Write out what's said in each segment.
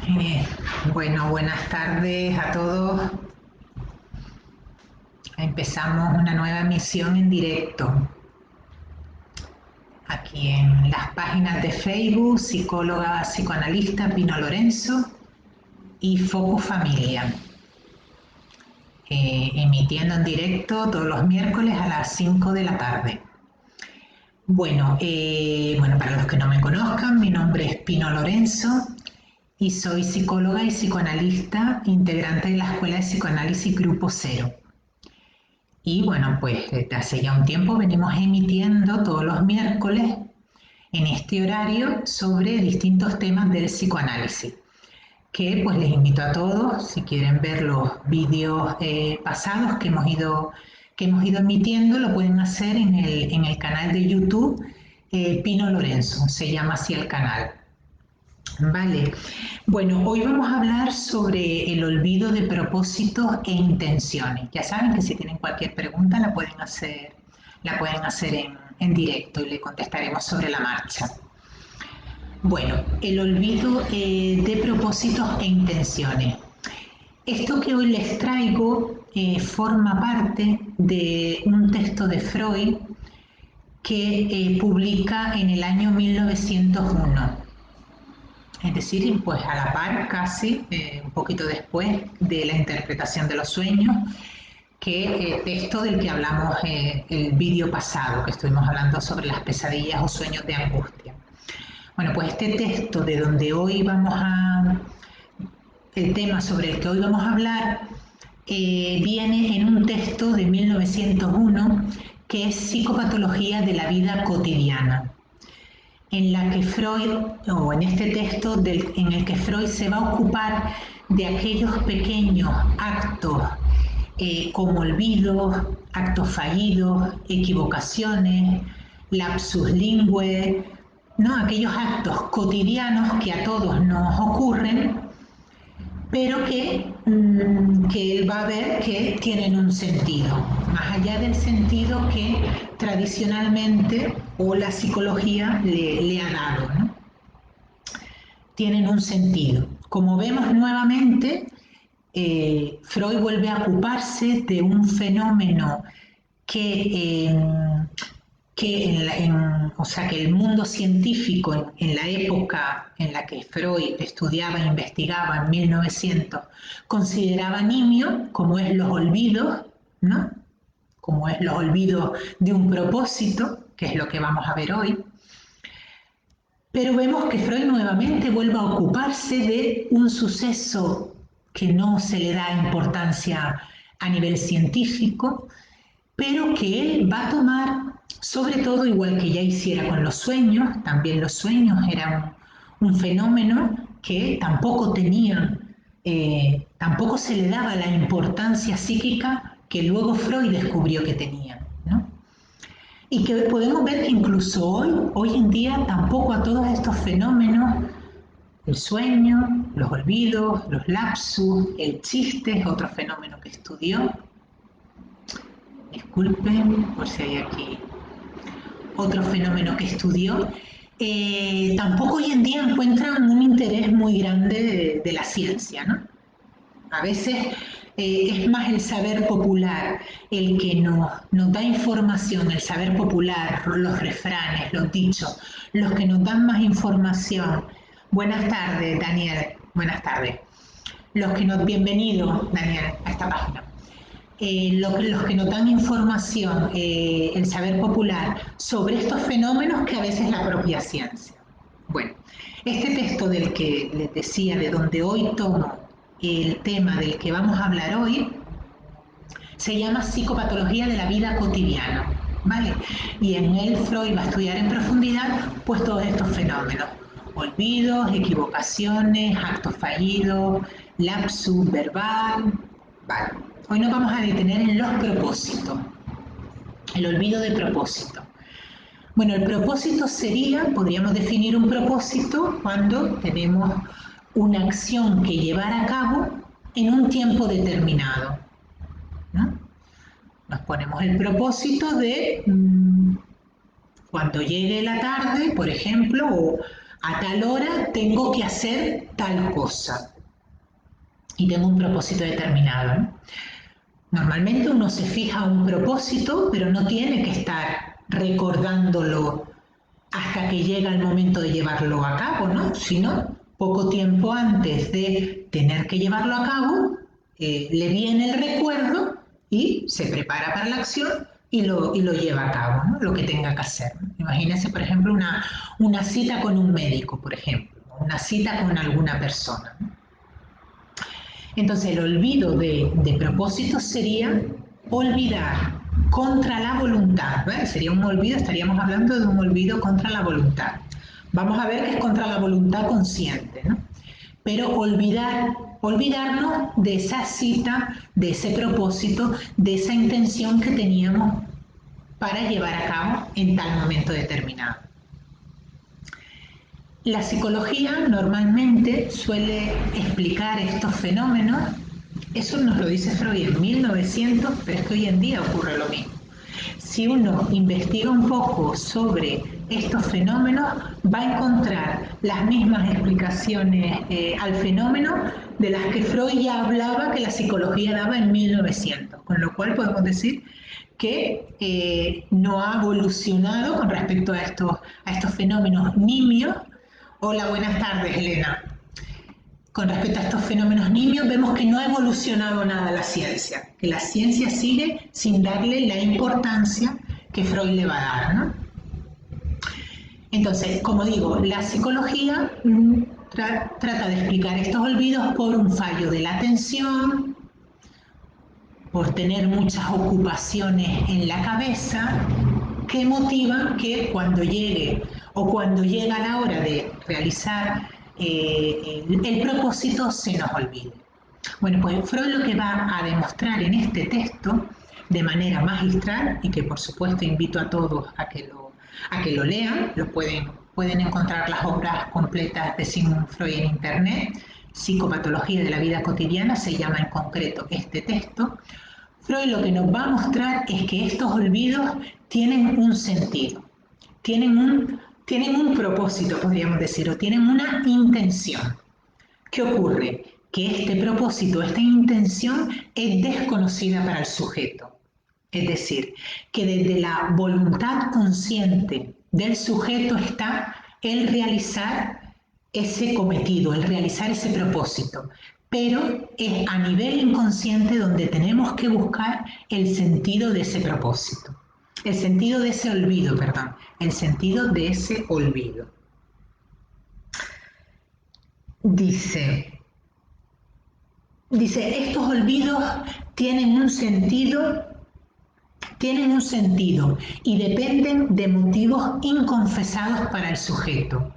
Eh, bueno, buenas tardes a todos. Empezamos una nueva emisión en directo aquí en las páginas de Facebook, psicóloga psicoanalista Pino Lorenzo y Focus Familia, emitiendo en directo todos los miércoles a las 5 de la tarde. Bueno, para los que no me conozcan, mi nombre es Pino Lorenzo y soy psicóloga y psicoanalista, integrante de la Escuela de Psicoanálisis Grupo Cero. Y bueno, pues desde hace ya un tiempo venimos emitiendo todos los miércoles en este horario sobre distintos temas del psicoanálisis, que pues les invito a todos, si quieren ver los vídeos pasados que hemos ido emitiendo, lo pueden hacer en el canal de YouTube Pino Lorenzo, se llama así el canal. Vale, bueno, hoy vamos a hablar sobre el olvido de propósitos e intenciones. Ya saben que si tienen cualquier pregunta la pueden hacer en directo y le contestaremos sobre la marcha. Bueno, el olvido de propósitos e intenciones. Esto que hoy les traigo forma parte de un texto de Freud que publica en el año 1901. Es decir, pues a la par casi, un poquito después de la interpretación de los sueños, que texto del que hablamos el vídeo pasado, que estuvimos hablando sobre las pesadillas o sueños de angustia. Bueno, pues este texto de donde hoy el tema sobre el que hoy vamos a hablar, viene en un texto de 1901 que es Psicopatología de la vida cotidiana, en la que Freud, o en este texto en el que Freud se va a ocupar de aquellos pequeños actos como olvidos, actos fallidos, equivocaciones, lapsus lingüe, ¿no? Aquellos actos cotidianos que a todos nos ocurren, pero que él va a ver que tienen un sentido, más allá del sentido que tradicionalmente o la psicología le ha dado, ¿no? Tienen un sentido. Como vemos nuevamente, Freud vuelve a ocuparse de un fenómeno que que el mundo científico en la época en la que Freud estudiaba e investigaba en 1900 consideraba nimio, como es los olvidos, ¿no? Como es los olvidos de un propósito, que es lo que vamos a ver hoy. Pero vemos que Freud nuevamente vuelve a ocuparse de un suceso que no se le da importancia a nivel científico, pero que él va a tomar, sobre todo igual que ya hiciera con los sueños. También los sueños eran un fenómeno que tampoco se le daba la importancia psíquica que luego Freud descubrió que tenía, ¿no? Y que podemos ver que incluso hoy en día, tampoco a todos estos fenómenos, el sueño, los olvidos, los lapsus, el chiste es otro fenómeno que estudió. Disculpen por si hay aquí otro fenómeno que estudió. Tampoco hoy en día encuentran un interés muy grande de la ciencia, ¿no? A veces es más el saber popular el que nos da información, el saber popular, los refranes, los dichos, los que nos dan más información. Buenas tardes, Daniel. Buenas tardes. Bienvenido, Daniel, a esta página. Los que nos dan información, el saber popular sobre estos fenómenos que a veces la propia ciencia. Bueno, este texto del que les decía, de donde hoy tomo el tema del que vamos a hablar hoy, se llama Psicopatología de la vida cotidiana, ¿vale? Y en él Freud va a estudiar en profundidad pues todos estos fenómenos: olvidos, equivocaciones, actos fallidos, lapsus verbal, ¿vale? Hoy nos vamos a detener en los propósitos, el olvido de propósito. Bueno, el propósito podríamos definir un propósito cuando tenemos una acción que llevar a cabo en un tiempo determinado, ¿no? Nos ponemos el propósito de cuando llegue la tarde, por ejemplo, o a tal hora tengo que hacer tal cosa y tengo un propósito determinado, ¿no? Normalmente uno se fija un propósito, pero no tiene que estar recordándolo hasta que llega el momento de llevarlo a cabo, ¿no? Sino poco tiempo antes de tener que llevarlo a cabo, le viene el recuerdo y se prepara para la acción y lo lleva a cabo, ¿no? Lo que tenga que hacer. Imagínense, por ejemplo, una cita con un médico, por ejemplo, una cita con alguna persona, ¿no? Entonces, el olvido de propósitos sería olvidar contra la voluntad, ¿vale? Sería un olvido, estaríamos hablando de un olvido contra la voluntad. Vamos a ver que es contra la voluntad consciente, ¿no? Pero olvidarnos de esa cita, de ese propósito, de esa intención que teníamos para llevar a cabo en tal momento determinado. La psicología normalmente suele explicar estos fenómenos, eso nos lo dice Freud en 1900, pero es que hoy en día ocurre lo mismo. Si uno investiga un poco sobre estos fenómenos, va a encontrar las mismas explicaciones al fenómeno de las que Freud ya hablaba que la psicología daba en 1900, con lo cual podemos decir que no ha evolucionado con respecto a estos fenómenos nimios. Hola, buenas tardes, Elena. Con respecto a estos fenómenos nimios, vemos que no ha evolucionado nada la ciencia, que la ciencia sigue sin darle la importancia que Freud le va a dar, ¿no? Entonces, como digo, la psicología trata de explicar estos olvidos por un fallo de la atención, por tener muchas ocupaciones en la cabeza, que motivan que cuando llegue o cuando llega la hora de realizar el propósito se nos olvide. Bueno, pues Freud lo que va a demostrar en este texto de manera magistral, y que por supuesto invito a todos a que lo lean, pueden encontrar las obras completas de Sigmund Freud en internet, Psicopatología de la vida cotidiana, se llama en concreto este texto. Freud lo que nos va a mostrar es que estos olvidos tienen un sentido, tienen un propósito, podríamos decir, o tienen una intención. ¿Qué ocurre? Que este propósito, esta intención es desconocida para el sujeto. Es decir, que desde la voluntad consciente del sujeto está el realizar ese cometido, el realizar ese propósito, pero es a nivel inconsciente donde tenemos que buscar el sentido de ese propósito, el sentido de ese olvido, perdón, el sentido de ese olvido. Dice, estos olvidos tienen un sentido y dependen de motivos inconfesados para el sujeto.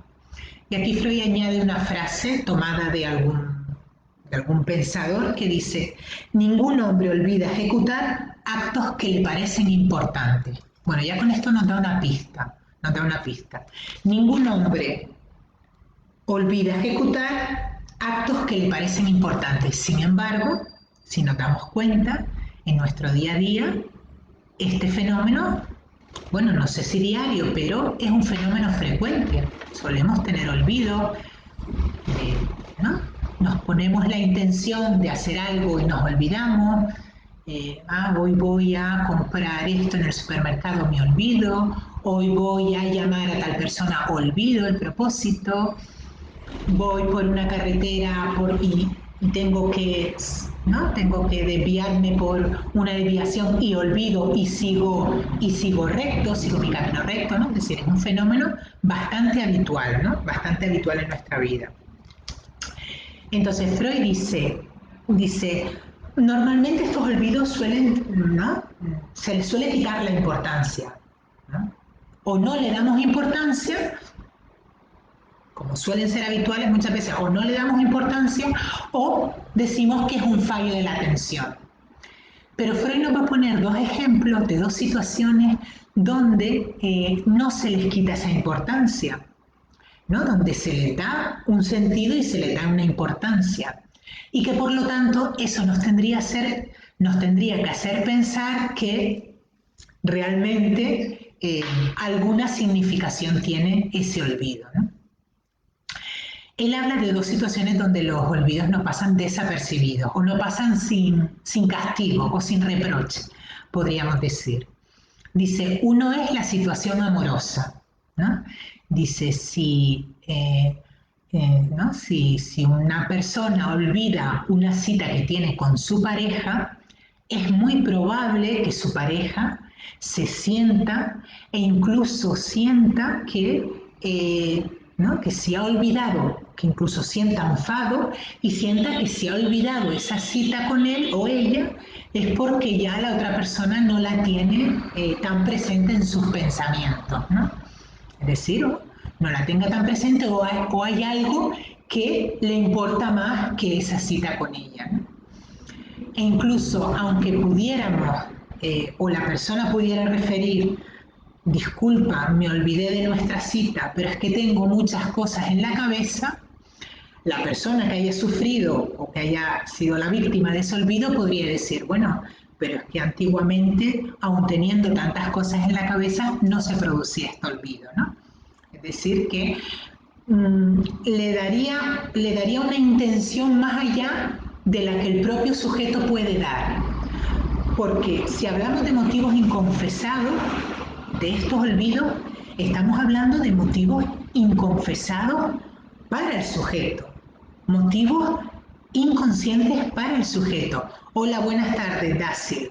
Y aquí Freud añade una frase tomada de algún pensador que dice: ningún hombre olvida ejecutar actos que le parecen importantes. Bueno, ya con esto nos da una pista. Ningún hombre olvida ejecutar actos que le parecen importantes. Sin embargo, si nos damos cuenta, en nuestro día a día, este fenómeno, bueno, no sé si diario, pero es un fenómeno frecuente. Solemos tener olvido, ¿no? Nos ponemos la intención de hacer algo y nos olvidamos. Hoy voy a comprar esto en el supermercado, me olvido. Hoy voy a llamar a tal persona, olvido el propósito. Voy por una carretera y tengo que desviarme por una desviación y olvido y sigo recto, sigo mi camino recto, ¿no? Es decir, es un fenómeno bastante habitual, ¿no? Bastante habitual en nuestra vida. Entonces Freud dice, normalmente estos olvidos se les suele quitar la importancia, ¿no? O no le damos importancia, como suelen ser habituales muchas veces, o no le damos importancia o decimos que es un fallo de la atención. Pero Freud nos va a poner dos ejemplos de dos situaciones donde no se les quita esa importancia, ¿no? Donde se les da un sentido y se les da una importancia. Y que por lo tanto eso nos tendría que hacer pensar que realmente alguna significación tiene ese olvido, ¿no? Él habla de dos situaciones donde los olvidos no pasan desapercibidos o no pasan sin castigo o sin reproche, podríamos decir. Dice, uno es la situación amorosa, ¿no? Dice, ¿no? Si una persona olvida una cita que tiene con su pareja, es muy probable que su pareja se sienta e incluso sienta ¿no? Que se ha olvidado, que incluso sienta enfado y sienta que se ha olvidado esa cita con él o ella, es porque ya la otra persona no la tiene tan presente en sus pensamientos, ¿no? Es decir, no la tenga tan presente o hay algo que le importa más que esa cita con ella, ¿no? E incluso aunque pudiéramos o la persona pudiera referir, disculpa, me olvidé de nuestra cita, pero es que tengo muchas cosas en la cabeza, la persona que haya sufrido o que haya sido la víctima de ese olvido podría decir, bueno, pero es que antiguamente, aun teniendo tantas cosas en la cabeza, no se producía este olvido, ¿no? Es decir, que le daría una intención más allá de la que el propio sujeto puede dar. Porque si hablamos de motivos inconfesados, de estos olvidos, estamos hablando de motivos inconfesados para el sujeto, motivos inconscientes para el sujeto. Hola, buenas tardes, Daci.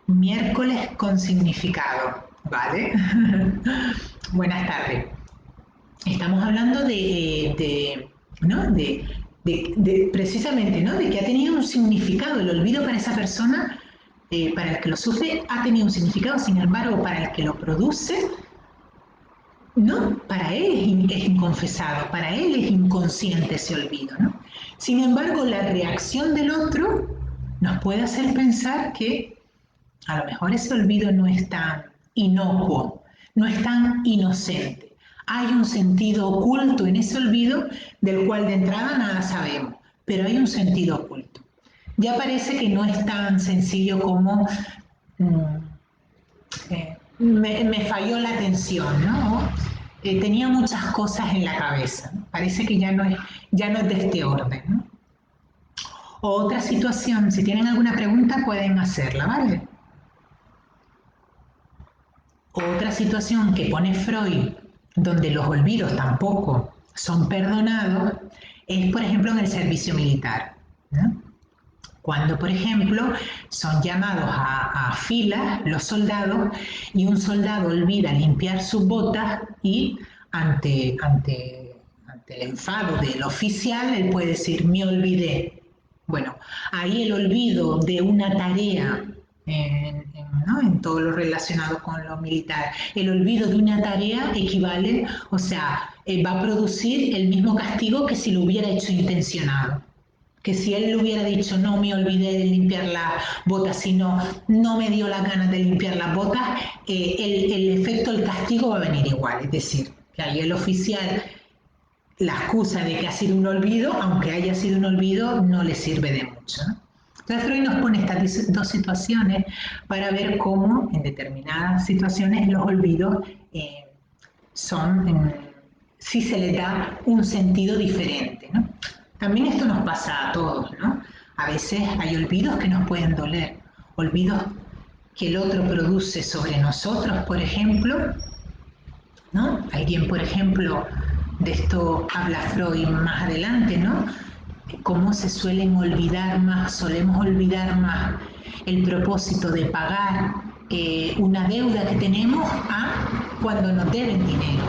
Miércoles con significado, ¿vale? Buenas tardes. Estamos hablando ¿no? Precisamente, ¿no? De que ha tenido un significado. El olvido para esa persona, para el que lo sufre, ha tenido un significado. Sin embargo, para el que lo produce, no, para él es inconfesado, para él es inconsciente ese olvido, ¿no? Sin embargo, la reacción del otro nos puede hacer pensar que a lo mejor ese olvido no es tan inocuo, no es tan inocente. Hay un sentido oculto en ese olvido del cual de entrada nada sabemos, pero hay un sentido oculto. Ya parece que no es tan sencillo como me falló la atención, ¿no? Tenía muchas cosas en la cabeza, ¿no? Parece que ya no es de este orden, ¿no? O otra situación, si tienen alguna pregunta pueden hacerla, ¿vale? Otra situación que pone Freud, donde los olvidos tampoco son perdonados, es, por ejemplo, en el servicio militar, ¿no? Cuando, por ejemplo, son llamados a filas los soldados y un soldado olvida limpiar sus botas y ante el enfado del oficial, él puede decir, me olvidé. Bueno, ahí el olvido de una tarea, ¿no? En todo lo relacionado con lo militar, el olvido de una tarea equivale, o sea, va a producir el mismo castigo que si lo hubiera hecho intencionado. Que si él le hubiera dicho no me olvidé de limpiar las botas, sino no me dio las ganas de limpiar las botas, el efecto del castigo va a venir igual. Es decir, que ahí el oficial, la excusa de que ha sido un olvido, aunque haya sido un olvido, no le sirve de mucho, ¿no? Entonces Freud nos pone estas dos situaciones para ver cómo en determinadas situaciones los olvidos son, si se les da un sentido diferente, ¿no? También esto nos pasa a todos, ¿no? A veces hay olvidos que nos pueden doler, olvidos que el otro produce sobre nosotros, por ejemplo, ¿no? Alguien, por ejemplo, de esto habla Freud más adelante, ¿no? Cómo se suelen olvidar más, solemos olvidar más el propósito de pagar una deuda que tenemos a cuando nos deben dinero,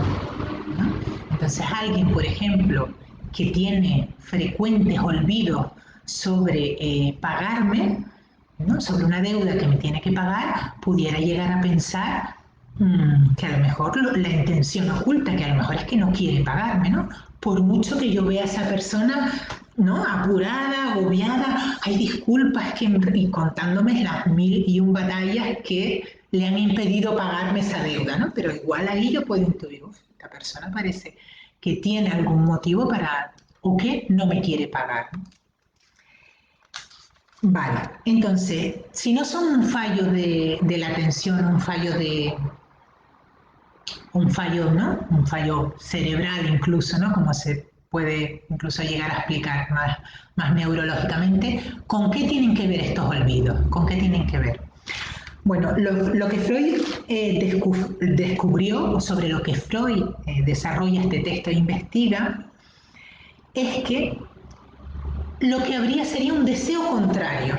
¿no? Entonces alguien, por ejemplo, que tiene frecuentes olvidos sobre pagarme, ¿no? Sobre una deuda que me tiene que pagar, pudiera llegar a pensar que a lo mejor la intención oculta, que a lo mejor es que no quiere pagarme, ¿no? Por mucho que yo vea a esa persona, ¿no? Apurada, agobiada, hay disculpas y contándome las 1001 batallas que le han impedido pagarme esa deuda, ¿no? Pero igual ahí yo puedo intuir, esta persona parece que tiene algún motivo para, o que no me quiere pagar. Vale, entonces, si no son un fallo de la atención, un fallo, ¿no? Un fallo cerebral incluso, ¿no? Como se puede incluso llegar a explicar más neurológicamente, ¿con qué tienen que ver estos olvidos? ¿Con qué tienen que ver? Bueno, lo que Freud descubrió, o sobre lo que Freud desarrolla este texto e investiga, es que lo que habría sería un deseo contrario,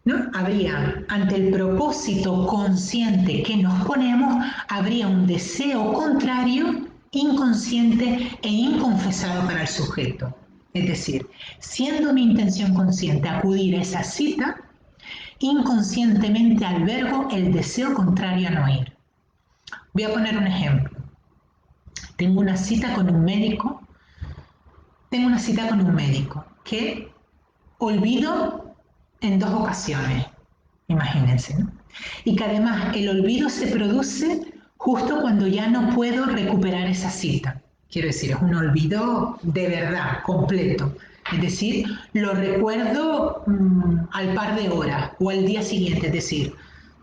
¿no? Habría, ante el propósito consciente que nos ponemos, habría un deseo contrario, inconsciente e inconfesado para el sujeto. Es decir, siendo mi intención consciente acudir a esa cita, inconscientemente albergo el deseo contrario a no ir. Voy a poner un ejemplo. Tengo una cita con un médico que olvido en 2 ocasiones, imagínense, ¿no? Y que además el olvido se produce justo cuando ya no puedo recuperar esa cita. Quiero decir, es un olvido de verdad, completo. Es decir, lo recuerdo al par de horas o al día siguiente. Es decir,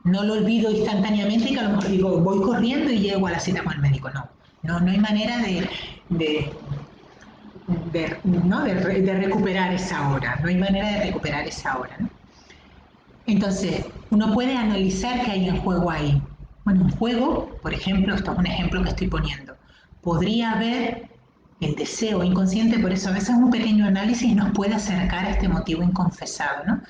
no lo olvido instantáneamente y que a lo mejor digo, voy corriendo y llego a la cita con el médico. No hay manera de recuperar esa hora. No hay manera de recuperar esa hora, ¿no? Entonces, uno puede analizar qué hay en juego ahí. Bueno, en juego, por ejemplo, esto es un ejemplo que estoy poniendo, podría haber el deseo inconsciente, por eso a veces un pequeño análisis nos puede acercar a este motivo inconfesado, ¿no?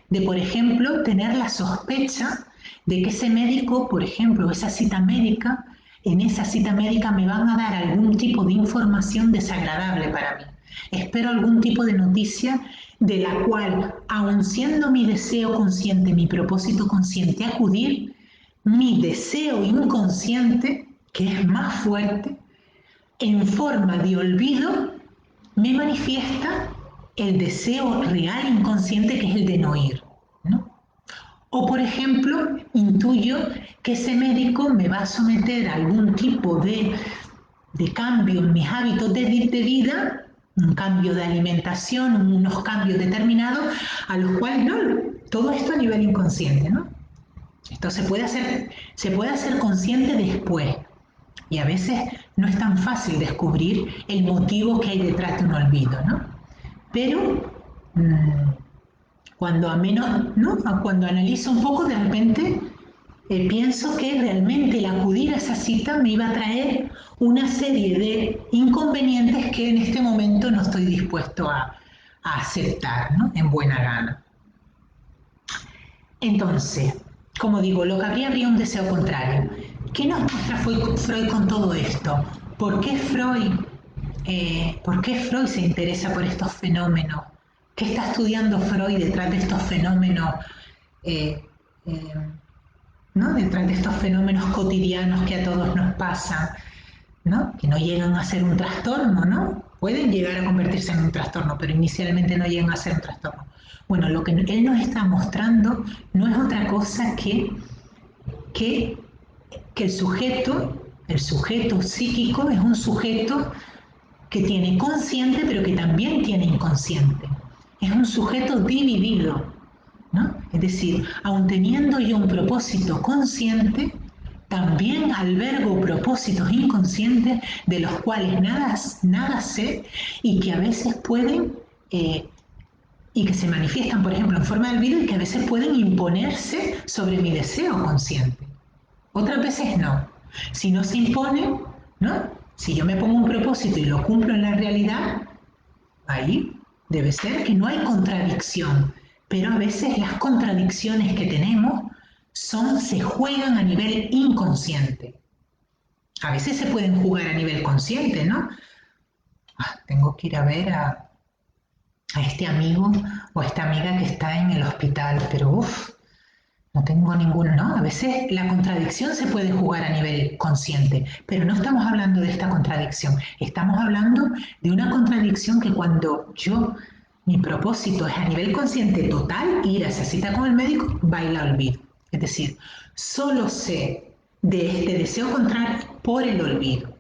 De, por ejemplo, tener la sospecha de que ese médico, por ejemplo, esa cita médica, en esa cita médica me van a dar algún tipo de información desagradable para mí. Espero algún tipo de noticia de la cual, aun siendo mi deseo consciente, mi propósito consciente acudir, mi deseo inconsciente, que es más fuerte, en forma de olvido, me manifiesta el deseo real inconsciente que es el de no ir, ¿no? O, por ejemplo, intuyo que ese médico me va a someter a algún tipo de cambio en mis hábitos de vida, un cambio de alimentación, unos cambios determinados, a los cuales no, todo esto a nivel inconsciente, ¿no? Esto se puede hacer consciente después. Y a veces no es tan fácil descubrir el motivo que hay detrás de un olvido, ¿no? Pero cuando cuando analizo un poco, de repente pienso que realmente el acudir a esa cita me iba a traer una serie de inconvenientes que en este momento no estoy dispuesto a aceptar, ¿no? En buena gana. Entonces, como digo, lo que habría un deseo contrario. ¿Qué nos muestra Freud con todo esto? ¿Por qué Freud se interesa por estos fenómenos? ¿Qué está estudiando Freud detrás de estos fenómenos? eh, eh, ¿No? Detrás de estos fenómenos cotidianos que a todos nos pasan, ¿no? Que no llegan a ser un trastorno, ¿no? Pueden llegar a convertirse en un trastorno, pero inicialmente no llegan a ser un trastorno. Bueno, lo que él nos está mostrando no es otra cosa que el sujeto psíquico es un sujeto que tiene consciente, pero que también tiene inconsciente. Es un sujeto dividido, ¿no? Es decir, aun teniendo yo un propósito consciente, también albergo propósitos inconscientes de los cuales nada sé y que a veces pueden, y que se manifiestan, por ejemplo, en forma de olvido y que a veces pueden imponerse sobre mi deseo consciente. Otras veces no. Si no se impone, ¿no? Si yo me pongo un propósito y lo cumplo en la realidad, ahí debe ser que no hay contradicción, pero a veces las contradicciones que tenemos se juegan a nivel inconsciente. A veces se pueden jugar a nivel consciente, ¿no? Tengo que ir a ver a este amigo o a esta amiga que está en el hospital, pero no tengo ninguno, ¿no? A veces la contradicción se puede jugar a nivel consciente, pero no estamos hablando de esta contradicción, estamos hablando de una contradicción que cuando mi propósito es a nivel consciente total, ir a esa cita con el médico, baila olvido. Es decir, solo sé de este deseo contrario por el olvido,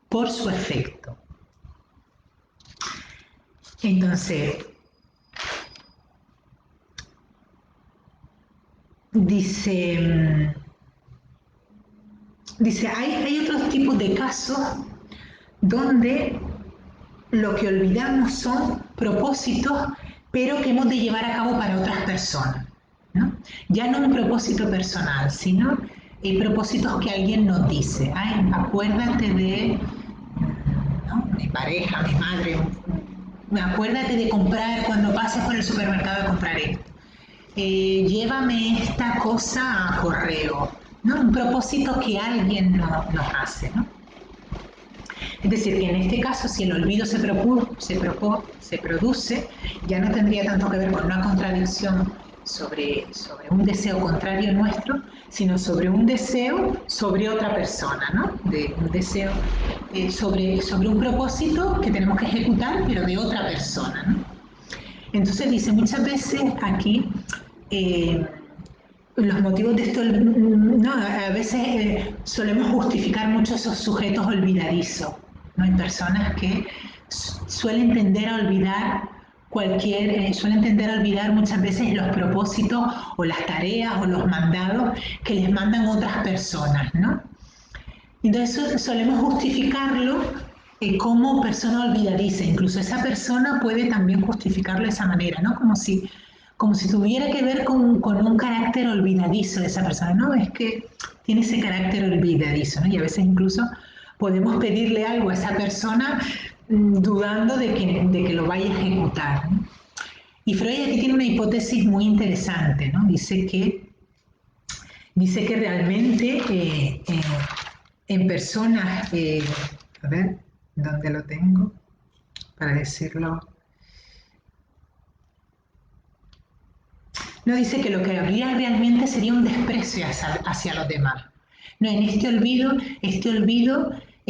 por su efecto. Entonces, dice, hay otros tipos de casos donde lo que olvidamos son propósitos, pero que hemos de llevar a cabo para otras personas, ¿no? Ya no un propósito personal, sino propósitos que alguien nos dice. Ay, acuérdate de, ¿no?, mi pareja, mi madre, acuérdate de comprar, cuando pases por el supermercado, de comprar esto. Llévame esta cosa a correo, ¿no? Un propósito que alguien nos hace, ¿no? Es decir, que en este caso, si el olvido se produce, ya no tendría tanto que ver con una contradicción sobre un deseo contrario nuestro, sino sobre un deseo sobre otra persona, ¿no? De un deseo sobre un propósito que tenemos que ejecutar, pero de otra persona, ¿no? Entonces dice, muchas veces aquí los motivos de esto, no, a veces solemos justificar mucho esos sujetos olvidadizos, ¿no? Hay personas que suelen tender a olvidar suelen tender a olvidar muchas veces los propósitos o las tareas o los mandados que les mandan otras personas, ¿no? Entonces solemos justificarlo como persona olvidadiza. Incluso esa persona puede también justificarlo de esa manera, ¿no? Como si tuviera que ver con un carácter olvidadizo de esa persona. No, es que tiene ese carácter olvidadizo, ¿no? Y a veces incluso podemos pedirle algo a esa persona dudando de que lo vaya a ejecutar, ¿no? Y Freud aquí tiene una hipótesis muy interesante, ¿no? Dice que realmente en personas, a ver, ¿dónde lo tengo? Para decirlo. No, dice que lo que habría realmente sería un desprecio hacia los demás. No, en este olvido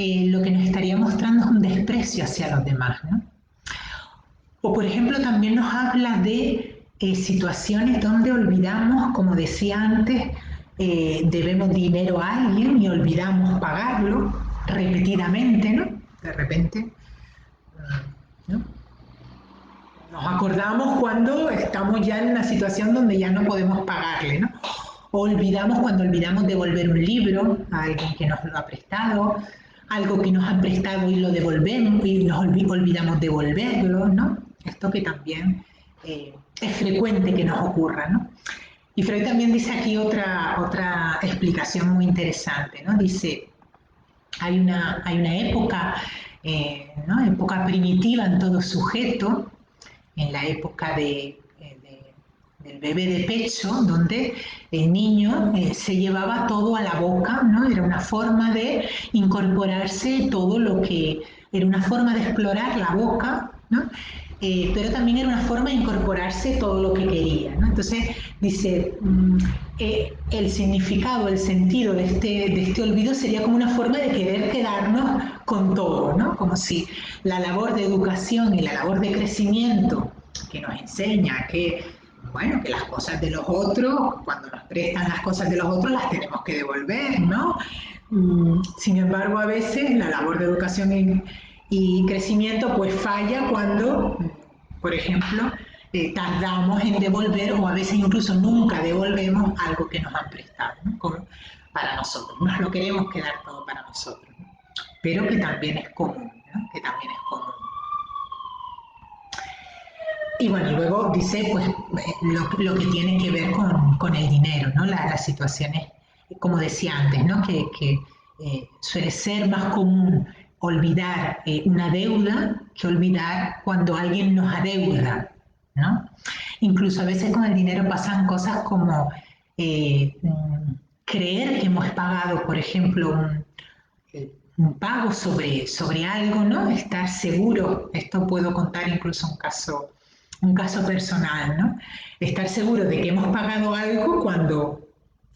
lo que nos estaría mostrando es un desprecio hacia los demás, ¿no? O por ejemplo también nos habla de situaciones donde olvidamos, como decía antes, debemos dinero a alguien y olvidamos pagarlo repetidamente, ¿no? De repente, ¿no? Nos acordamos cuando estamos ya en una situación donde ya no podemos pagarle, ¿no? O olvidamos cuando olvidamos devolver un libro a alguien que nos lo ha prestado, algo que nos han prestado y lo devolvemos y nos olvidamos devolverlo, ¿no? Esto que también es frecuente que nos ocurra, ¿no? Y Freud también dice aquí otra explicación muy interesante, ¿no? Dice, hay una época, ¿no?, época primitiva en todo sujeto, en la época del bebé de pecho, donde el niño se llevaba todo a la boca, ¿no? Era una forma de incorporarse todo lo que, era una forma de explorar la boca, ¿no? Pero también era una forma de incorporarse todo lo que quería, ¿no? Entonces dice, el significado, el sentido de este olvido sería como una forma de querer quedarnos con todo, ¿no? Como si la labor de educación y la labor de crecimiento que nos enseña que, bueno, que las cosas de los otros, cuando nos prestan las cosas de los otros, las tenemos que devolver, ¿no? Sin embargo, a veces la labor de educación y crecimiento pues falla cuando, por ejemplo, tardamos en devolver o a veces incluso nunca devolvemos algo que nos han prestado, ¿no? Como para nosotros. Nos lo queremos quedar todo para nosotros, ¿no? Pero que también es común, ¿no? Que también es común. Y bueno, luego dice pues lo que tiene que ver con el dinero, ¿no? Las situaciones, como decía antes, ¿no? Que suele ser más común olvidar una deuda que olvidar cuando alguien nos adeuda, ¿no? Incluso a veces con el dinero pasan cosas como creer que hemos pagado, por ejemplo, un pago sobre algo, ¿no? Estar seguro, esto puedo contar incluso un caso personal, ¿no? Estar seguro de que hemos pagado algo cuando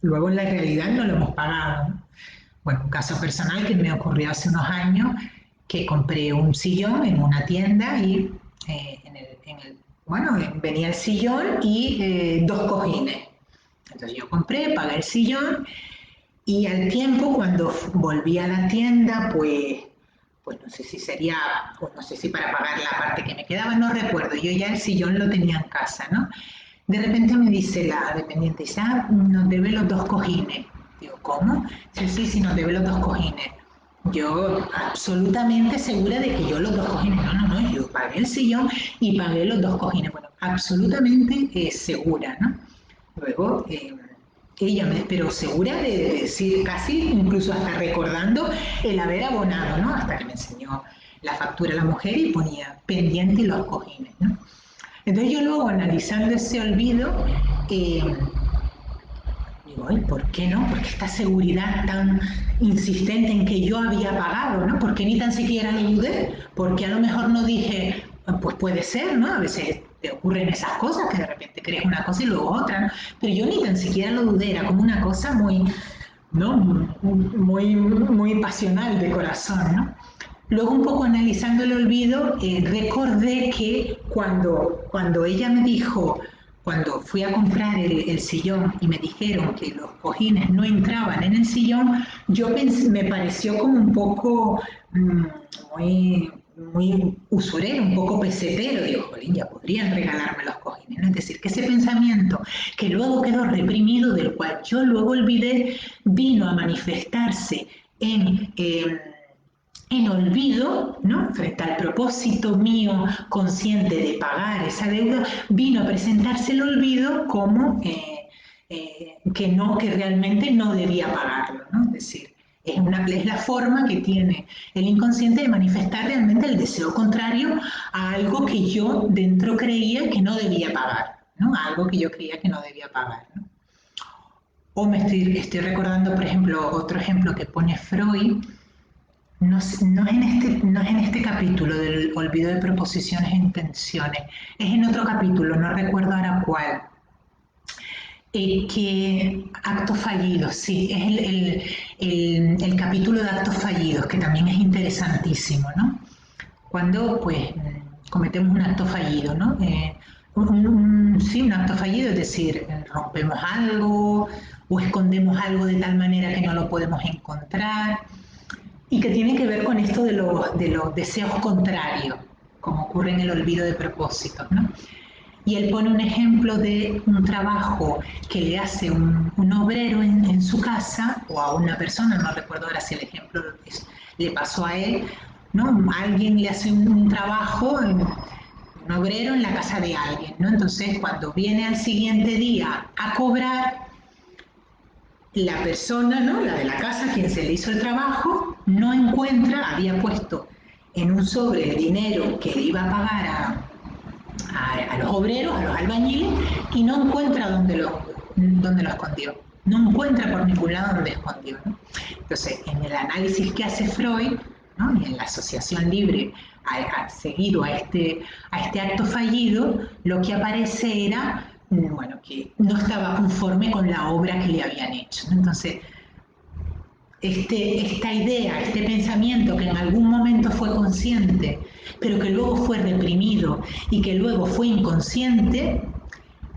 luego en la realidad no lo hemos pagado, ¿no? Bueno, un caso personal que me ocurrió hace unos años, que compré un sillón en una tienda y bueno, venía el sillón y dos cojines. Entonces yo compré, pagué el sillón y al tiempo, cuando volví a la tienda, pues no sé si sería, pues no sé si para pagar la parte que me quedaba, no recuerdo, yo ya el sillón lo tenía en casa, ¿no? De repente me dice la dependiente, dice, nos debe los dos cojines. Digo, ¿cómo? Dice, sí, nos debe los dos cojines. Yo absolutamente segura de que yo los dos cojines, no, yo pagué el sillón y pagué los dos cojines, bueno, absolutamente segura, ¿no? Luego, ella pero segura de decir, casi incluso hasta recordando el haber abonado, ¿no? Hasta que me enseñó la factura a la mujer y ponía pendiente los cojines, ¿no? Entonces yo luego analizando ese olvido, eh, digo, ay, ¿por qué no? ¿Por qué esta seguridad tan insistente en que yo había pagado, ¿no? ¿Por qué ni tan siquiera lo dudé? Porque a lo mejor no dije, pues puede ser, ¿no? A veces te ocurren esas cosas que de repente crees una cosa y luego otra, ¿no? Pero yo ni tan siquiera lo dudé, era como una cosa muy, ¿no? Muy pasional de corazón, ¿no? Luego un poco analizando el olvido, recordé que cuando ella me dijo, cuando fui a comprar el sillón y me dijeron que los cojines no entraban en el sillón, me pareció como un poco muy, muy usurero, un poco pesetero. Digo, jolín, ya podrían regalarme los cojines, ¿no? Es decir, que ese pensamiento que luego quedó reprimido, del cual yo luego olvidé, vino a manifestarse en olvido, ¿no? Frente al propósito mío consciente de pagar esa deuda, vino a presentarse el olvido como que realmente no debía pagarlo, ¿no? Es decir, es la forma que tiene el inconsciente de manifestar realmente el deseo contrario a algo que yo dentro creía que no debía pagar, ¿no? A algo que yo creía que no debía pagar, ¿no? O estoy recordando, por ejemplo, otro ejemplo que pone Freud. No es en este capítulo del olvido de proposiciones e intenciones, es en otro capítulo, no recuerdo ahora cuál. Que actos fallidos, sí, es el capítulo de actos fallidos, que también es interesantísimo, ¿no? Cuando, pues, cometemos un acto fallido, ¿no? Sí, un acto fallido, es decir, rompemos algo o escondemos algo de tal manera que no lo podemos encontrar y que tiene que ver con esto de los deseos contrarios, como ocurre en el olvido de propósitos, ¿no? Y él pone un ejemplo de un trabajo que le hace un obrero en su casa o a una persona, no recuerdo ahora si el ejemplo le pasó a él, ¿no? Alguien le hace un trabajo, un obrero en la casa de alguien, ¿no? Entonces, cuando viene al siguiente día a cobrar, la persona, ¿no? La de la casa, quien se le hizo el trabajo, no encuentra, había puesto en un sobre el dinero que le iba a pagar a los obreros, a los albañiles, y no encuentra dónde lo escondió. No encuentra por ningún lado dónde escondió, ¿no? Entonces, en el análisis que hace Freud, ¿no? Y en la asociación libre seguido a este acto fallido, lo que aparece era, bueno, que no estaba conforme con la obra que le habían hecho, ¿no? Entonces, esta idea, este pensamiento que en algún momento fue consciente, pero que luego fue reprimido y que luego fue inconsciente,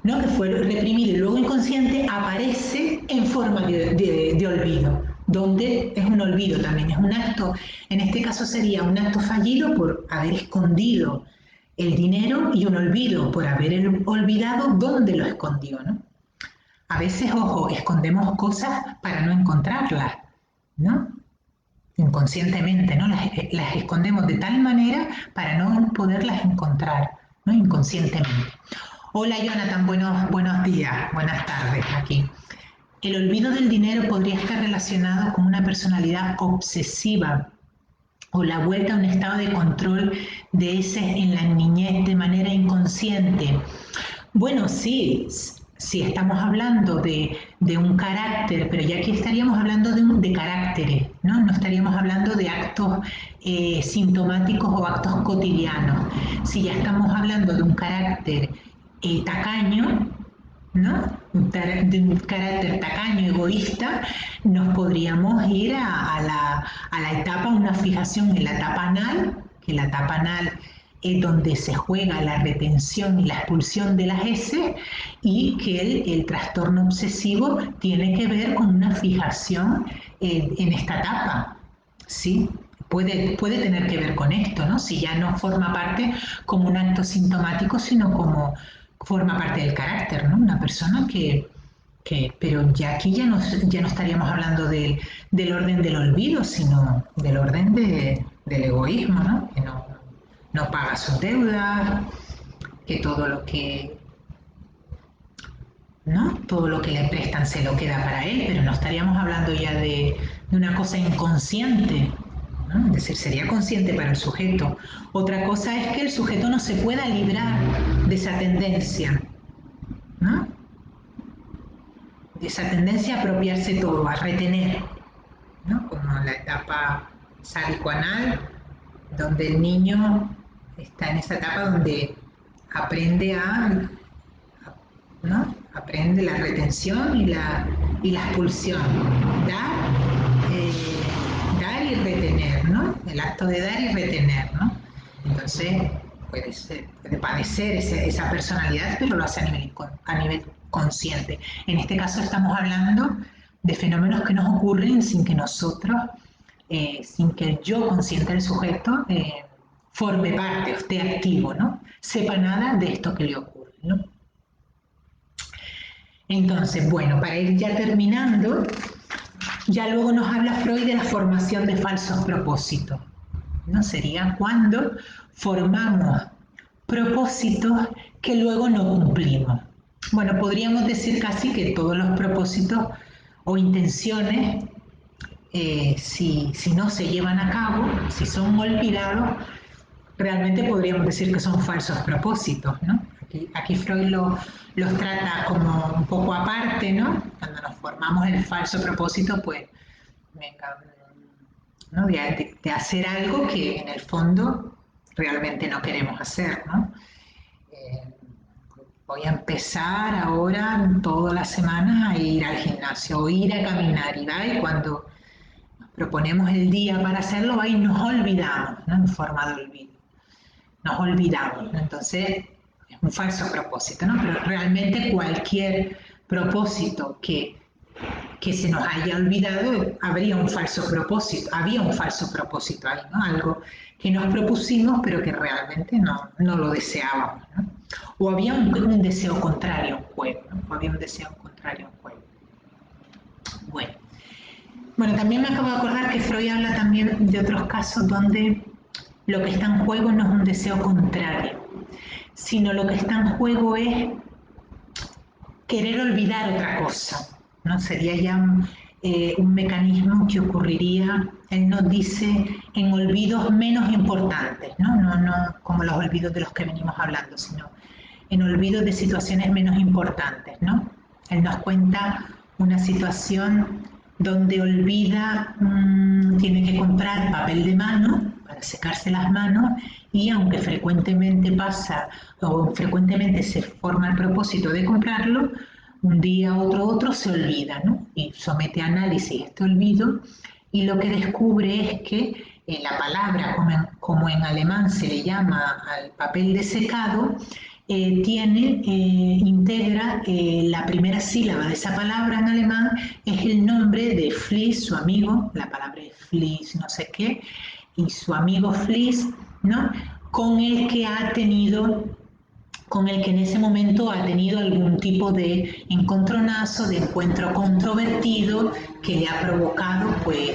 ¿no? Que fue reprimido y luego inconsciente, aparece en forma de olvido, donde es un olvido también, es un acto, en este caso sería un acto fallido por haber escondido el dinero y un olvido por haber olvidado dónde lo escondió, ¿no? A veces, ojo, escondemos cosas para no encontrarlas, ¿no? Inconscientemente, ¿no? Las escondemos de tal manera para no poderlas encontrar, ¿no? Inconscientemente. Hola Jonathan, buenos días, buenas tardes aquí. El olvido del dinero podría estar relacionado con una personalidad obsesiva o la vuelta a un estado de control de ese en la niñez de manera inconsciente. Bueno, sí, si estamos hablando de un carácter, pero ya aquí estaríamos hablando de caracteres, ¿no? No estaríamos hablando de actos sintomáticos o actos cotidianos. Si ya estamos hablando de un carácter tacaño, ¿no? De un carácter tacaño, egoísta, nos podríamos ir a la etapa, una fijación en la etapa anal, que la etapa anal es donde se juega la retención y la expulsión de las heces, y que el trastorno obsesivo tiene que ver con una fijación en esta etapa, ¿sí? Puede tener que ver con esto, ¿no? Si ya no forma parte como un acto sintomático, sino como forma parte del carácter, ¿no? Una persona que pero ya aquí ya no estaríamos hablando del orden del olvido, sino del orden del egoísmo, ¿no? Que no paga sus deudas, que todo lo que le prestan se lo queda para él, pero no estaríamos hablando ya de una cosa inconsciente, ¿no? Es decir, sería consciente para el sujeto. Otra cosa es que el sujeto no se pueda librar de esa tendencia, ¿no? De esa tendencia a apropiarse todo, a retener, ¿no? Como en la etapa sádico-anal, donde el niño está en esa etapa donde aprende ¿no? Aprende la retención y la expulsión, eh, dar y retener, ¿no? El acto de dar y retener, ¿no? Entonces puede padecer esa personalidad, pero lo hace a nivel consciente. En este caso estamos hablando de fenómenos que nos ocurren sin que nosotros, sin que el yo consciente del sujeto forme parte o esté activo, ¿no? Sepa nada de esto que le ocurre, ¿no? Entonces, bueno, para ir ya terminando, ya luego nos habla Freud de la formación de falsos propósitos, ¿no? Sería cuando formamos propósitos que luego no cumplimos. Bueno, podríamos decir casi que todos los propósitos o intenciones, si no se llevan a cabo, si son olvidados, realmente podríamos decir que son falsos propósitos, ¿no? Aquí Freud los trata como un poco aparte, ¿no? Cuando nos formamos el falso propósito, pues, venga, ¿no? de hacer algo que en el fondo realmente no queremos hacer, ¿no? Eh, Voy a empezar ahora todas las semanas a ir al gimnasio o ir a caminar y cuando nos proponemos el día para hacerlo, va y nos olvidamos, ¿no? En forma de olvido. Nos olvidamos, ¿no? Entonces es un falso propósito, ¿no? Pero realmente cualquier propósito que se nos haya olvidado, había un falso propósito ahí, ¿no? Algo que nos propusimos pero que realmente no lo deseábamos, ¿no? O había un deseo contrario en juego, ¿no? O había un deseo contrario en juego. Bueno, también me acabo de acordar que Freud habla también de otros casos donde lo que está en juego no es un deseo contrario, sino lo que está en juego es querer olvidar otra cosa, ¿no? Sería ya un mecanismo que ocurriría, él nos dice, en olvidos menos importantes, ¿no? No como los olvidos de los que venimos hablando, sino en olvidos de situaciones menos importantes, ¿no? Él nos cuenta una situación donde olvida, tiene que comprar papel de mano para secarse las manos y aunque frecuentemente pasa o frecuentemente se forma el propósito de comprarlo, un día otro se olvida, ¿no? Y somete a análisis este olvido y lo que descubre es que la palabra, como en alemán se le llama al papel de secado, integra la primera sílaba de esa palabra en alemán, es el nombre de Fliess, su amigo, la palabra es Fliess no sé qué, y su amigo Fliess, ¿no? Con el que en ese momento ha tenido algún tipo de encontronazo, de encuentro controvertido que le ha provocado pues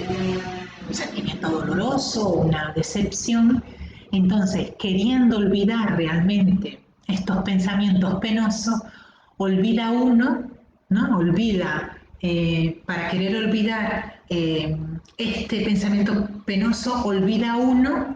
un sentimiento doloroso, una decepción. Entonces, queriendo olvidar realmente estos pensamientos penosos, olvida uno, ¿no? Para querer olvidar este pensamiento penoso, olvida uno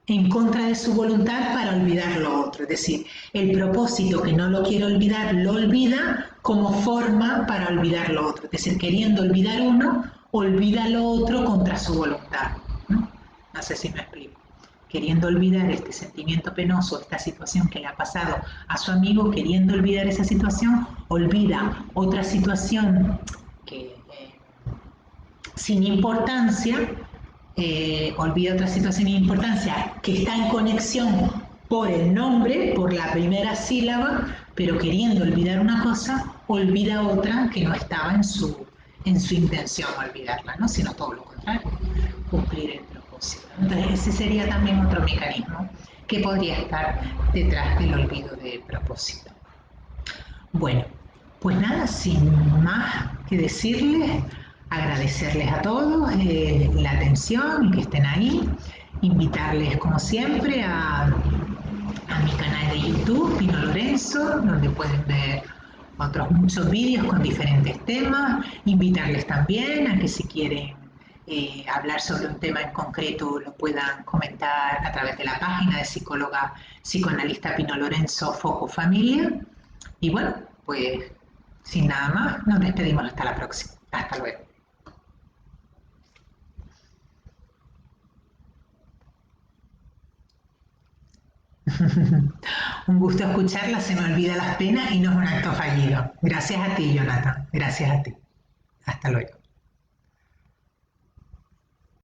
en contra de su voluntad para olvidar lo otro. Es decir, el propósito que no lo quiere olvidar, lo olvida como forma para olvidar lo otro. Es decir, queriendo olvidar uno, olvida lo otro contra su voluntad, ¿no? No sé si me explico. Queriendo olvidar este sentimiento penoso, esta situación que le ha pasado a su amigo, queriendo olvidar esa situación, olvida otra situación que sin importancia, olvida otra situación sin importancia que está en conexión por el nombre, por la primera sílaba, pero queriendo olvidar una cosa, olvida otra que no estaba en su intención olvidarla, ¿no? Sino todo lo contrario, cumplir el propósito. Entonces ese sería también otro mecanismo que podría estar detrás del olvido de propósito. Bueno, Pues nada, sin más que decirles, agradecerles a todos la atención y que estén ahí, invitarles como siempre a mi canal de YouTube, Pino Lorenzo, donde pueden ver otros muchos vídeos con diferentes temas, invitarles también a que si quieren hablar sobre un tema en concreto lo puedan comentar a través de la página de psicóloga psicoanalista Pino Lorenzo Foco Familia. Y bueno, pues sin nada más, nos despedimos hasta la próxima. Hasta luego. Un gusto escucharla, se me olvida las penas y no es un acto fallido. Gracias a ti, Jonathan. Gracias a ti. Hasta luego.